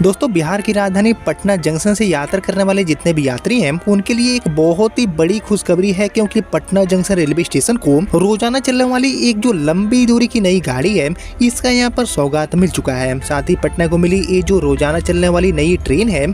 दोस्तों बिहार की राजधानी पटना जंक्शन से यात्रा करने वाले जितने भी यात्री हैं उनके लिए एक बहुत ही बड़ी खुशखबरी है, क्योंकि पटना जंक्शन रेलवे स्टेशन को रोजाना चलने वाली एक जो लंबी दूरी की नई गाड़ी है इसका यहाँ पर सौगात मिल चुका है। साथ ही पटना को मिली ये जो रोजाना चलने वाली नई ट्रेन है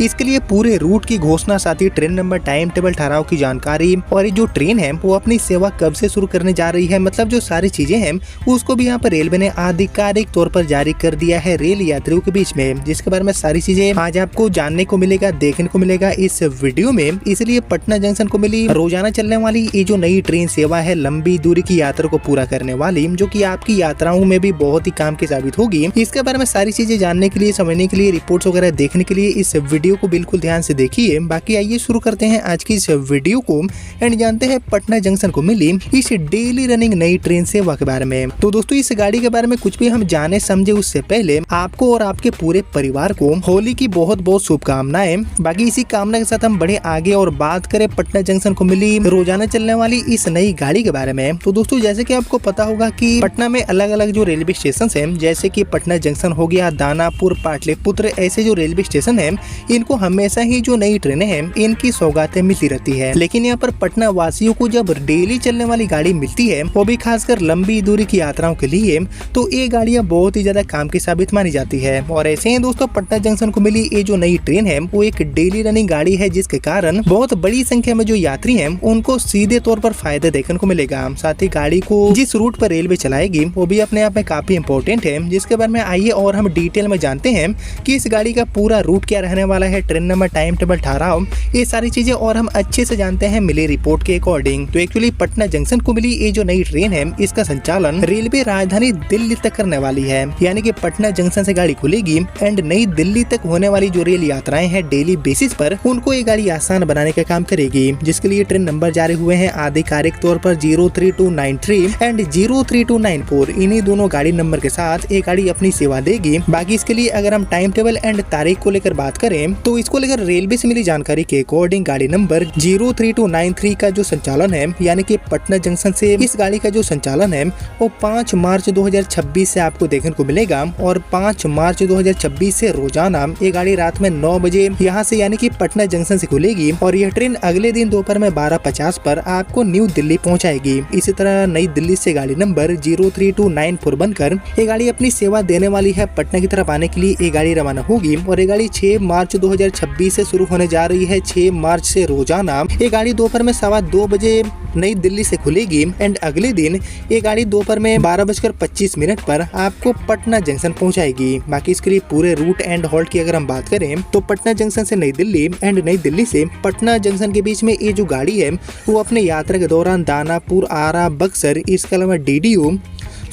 इसके लिए पूरे रूट की घोषणा, साथ ही ट्रेन नंबर, टाइम टेबल, ठहराव की जानकारी और ये जो ट्रेन है वो अपनी सेवा कब से शुरू करने जा रही है, मतलब जो सारी चीजें हैं उसको भी यहाँ पर रेलवे ने आधिकारिक तौर पर जारी कर दिया है रेल यात्रियों के बीच में, जिसके बारे में सारी चीजें आज आपको जानने को मिलेगा, देखने को मिलेगा इस वीडियो में। इसलिए पटना जंक्शन को मिली रोजाना चलने वाली ये जो नई ट्रेन सेवा है लंबी दूरी की यात्रा को पूरा करने वाली, जो कि आपकी यात्राओं में भी बहुत ही काम की साबित होगी। इसके बारे में सारी चीजें जानने के लिए, समझने के लिए, रिपोर्ट्स वगैरह देखने के लिए इस वीडियो को बिल्कुल ध्यान से देखिए। बाकी आइए शुरू करते हैं आज की इस वीडियो को एंड जानते हैं पटना जंक्शन को मिली इस डेली रनिंग नई ट्रेन सेवा के बारे में। तो दोस्तों इस गाड़ी के बारे में कुछ भी हम जाने समझे उससे पहले आपको और आपके पूरे परिवार को होली की बहुत बहुत शुभकामनाएं। बाकी इसी कामना के साथ हम बढ़े आगे और बात करें पटना जंक्शन को मिली रोजाना चलने वाली इस नई गाड़ी के बारे में। तो दोस्तों जैसे कि आपको पता होगा कि पटना में अलग अलग जो रेलवे स्टेशन हैं, जैसे कि पटना जंक्शन हो गया, दानापुर, पाटलिपुत्र, ऐसे जो रेलवे स्टेशन हैं इनको हमेशा ही जो नई ट्रेनें हैं इनकी सौगातें मिलती रहती है। लेकिन यहाँ पर पटना वासियों को जब डेली चलने वाली गाड़ी मिलती है, वो भी खासकर लंबी दूरी की यात्राओं के लिए, तो ये गाड़ियाँ बहुत ही ज्यादा काम की साबित मानी जाती है। और ऐसे ही दोस्तों पटना जंक्शन को मिली ये जो नई ट्रेन है वो एक डेली रनिंग गाड़ी है, जिसके कारण बहुत बड़ी संख्या में जो यात्री हैं उनको सीधे तौर पर फायदे देखने को मिलेगा। साथ ही गाड़ी को जिस रूट पर रेलवे चलाएगी वो भी अपने आप में काफी इंपॉर्टेंट है, जिसके बारे में आइए और हम डिटेल में जानते हैं कि इस गाड़ी का पूरा रूट क्या रहने वाला है, ट्रेन नंबर, टाइम टेबल, ठहराव, ये सारी चीजें और हम अच्छे से जानते हैं मिली रिपोर्ट के अकॉर्डिंग। तो एक्चुअली पटना जंक्शन को मिली ये जो नई ट्रेन है इसका संचालन रेलवे राजधानी दिल्ली तक करने वाली है, यानी कि पटना जंक्शन से गाड़ी खुलेगी एंड नई दिल्ली तक होने वाली जो रेल यात्राएं हैं डेली बेसिस पर उनको ये गाड़ी आसान बनाने का काम करेगी, जिसके लिए ट्रेन नंबर जारी हुए हैं आधिकारिक तौर पर 03293 एंड 03294। इन्हीं दोनों गाड़ी नंबर के साथ ये गाड़ी अपनी सेवा देगी। बाकी इसके लिए अगर हम टाइम टेबल एंड तारीख को लेकर बात करें तो इसको लेकर रेलवे से मिली जानकारी के अकॉर्डिंग गाड़ी नंबर 03293 का जो संचालन है, यानी कि पटना जंक्शन से इस गाड़ी का जो संचालन है वो 5 मार्च 2026 से आपको देखने को मिलेगा। और 5 मार्च 2026 से रोजाना ये गाड़ी रात में 9 बजे यहाँ से यानी कि पटना जंक्शन से खुलेगी और यह ट्रेन अगले दिन दोपहर में 12:50 पर आपको न्यू दिल्ली पहुँचाएगी। इसी तरह नई दिल्ली से गाड़ी नंबर 03294 बनकर ये गाड़ी अपनी सेवा देने वाली है। पटना की तरफ आने के लिए ये गाड़ी रवाना होगी और ये गाड़ी 6 मार्च 2026 से शुरू होने जा रही है। 6 मार्च से रोजाना ये गाड़ी दोपहर में 2:15 बजे नई दिल्ली से खुलेगी एंड अगले दिन ये गाड़ी दोपहर में 12:25 पर आपको पटना जंक्शन पहुंचाएगी। बाकी इसके लिए पूरे रूट एंड हॉल्ट की अगर हम बात करें तो पटना जंक्शन से नई दिल्ली एंड नई दिल्ली से पटना जंक्शन के बीच में ये जो गाड़ी है वो अपने यात्रा के दौरान दानापुर, आरा, बक्सर, इसके अलावा डीडीयू,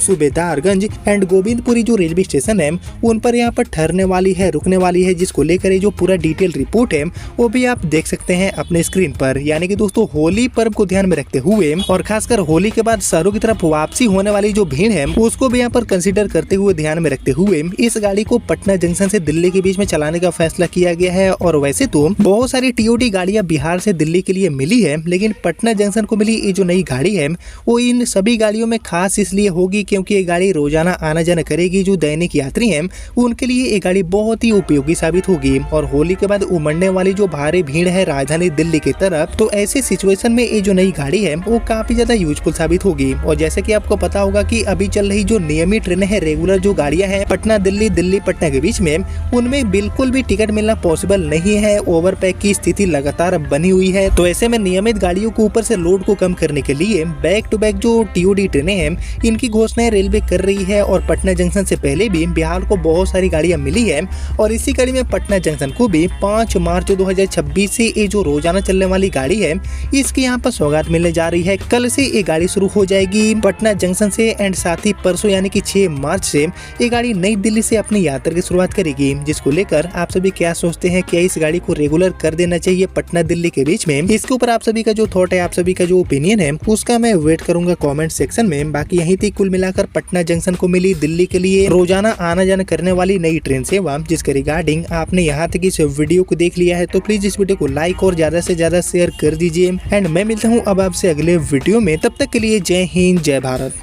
सूबेदारगंज एंड गोविंदपुरी जो रेलवे स्टेशन है उन पर यहाँ पर ठहरने वाली है, रुकने वाली है, जिसको लेकर जो पूरा डिटेल रिपोर्ट है वो भी आप देख सकते हैं अपने स्क्रीन पर। यानी कि दोस्तों होली पर्व को ध्यान में रखते हुए और खासकर होली के बाद शहरों की तरफ वापसी होने वाली जो भीड़ है उसको भी यहाँ पर कंसिडर करते हुए, ध्यान में रखते हुए इस गाड़ी को पटना जंक्शन से दिल्ली के बीच में चलाने का फैसला किया गया है। और वैसे तो बहुत सारी टीओटी गाड़ियाँ बिहार से दिल्ली के लिए मिली है, लेकिन पटना जंक्शन को मिली ये जो नई गाड़ी है वो इन सभी गाड़ियों में खास इसलिए होगी क्योंकि ये गाड़ी रोजाना आना जाना करेगी। जो दैनिक यात्री हैं उनके लिए ये गाड़ी बहुत ही उपयोगी साबित होगी। और होली के बाद उमड़ने वाली जो भारी भीड़ है राजधानी दिल्ली की तरफ, तो ऐसे सिचुएशन में ये जो नई गाड़ी है वो काफी ज्यादा यूजफुल साबित होगी। और जैसे कि आपको पता होगा कि अभी चल रही जो नियमित ट्रेनें हैं, रेगुलर जो गाड़ियां हैं पटना दिल्ली, दिल्ली पटना के बीच में, उनमें बिल्कुल भी टिकट मिलना पॉसिबल नहीं है। ओवरपैक की स्थिति लगातार बनी हुई है। तो ऐसे में नियमित गाड़ियों को ऊपर से लोड को कम करने के लिए बैक टू बैक जो टीओडी ट्रेनें हैं इनकी घोषणाएं रेलवे कर रही है। और पटना जंक्शन से पहले भी बिहार को बहुत सारी गाड़ियां मिली है और इसी कड़ी में पटना जंक्शन को भी 5 मार्च 2026 से ये जो रोजाना चलने वाली गाड़ी है इसकी यहाँ पर सौगात मिलने जा रही है। कल से ये गाड़ी शुरू हो जाएगी पटना जंक्शन से एंड साथ ही परसों यानी कि 6 मार्च से ये गाड़ी नई दिल्ली से अपनी यात्रा की शुरुआत करेगी, जिसको लेकर आप सभी क्या सोचते हैं? क्या इस गाड़ी को रेगुलर कर देना चाहिए पटना दिल्ली के बीच में? इसके ऊपर आप सभी का जो थॉट है, आप सभी का जो ओपिनियन है उसका मैं वेट करूंगा कॉमेंट सेक्शन में। बाकी यही थी कुल मिलाकर पटना जंक्शन को मिली दिल्ली के लिए रोजाना आना जाना करने वाली नई ट्रेन सेवा, जिसके रिगार्डिंग आपने यहाँ तक इस वीडियो को देख लिया है तो प्लीज इस वीडियो को लाइक और ज्यादा से ज्यादा शेयर कर दीजिए। एंड मैं मिलता हूँ अब आपसे अगले वीडियो में, तब तक के लिए जय हिंद, जय भारत।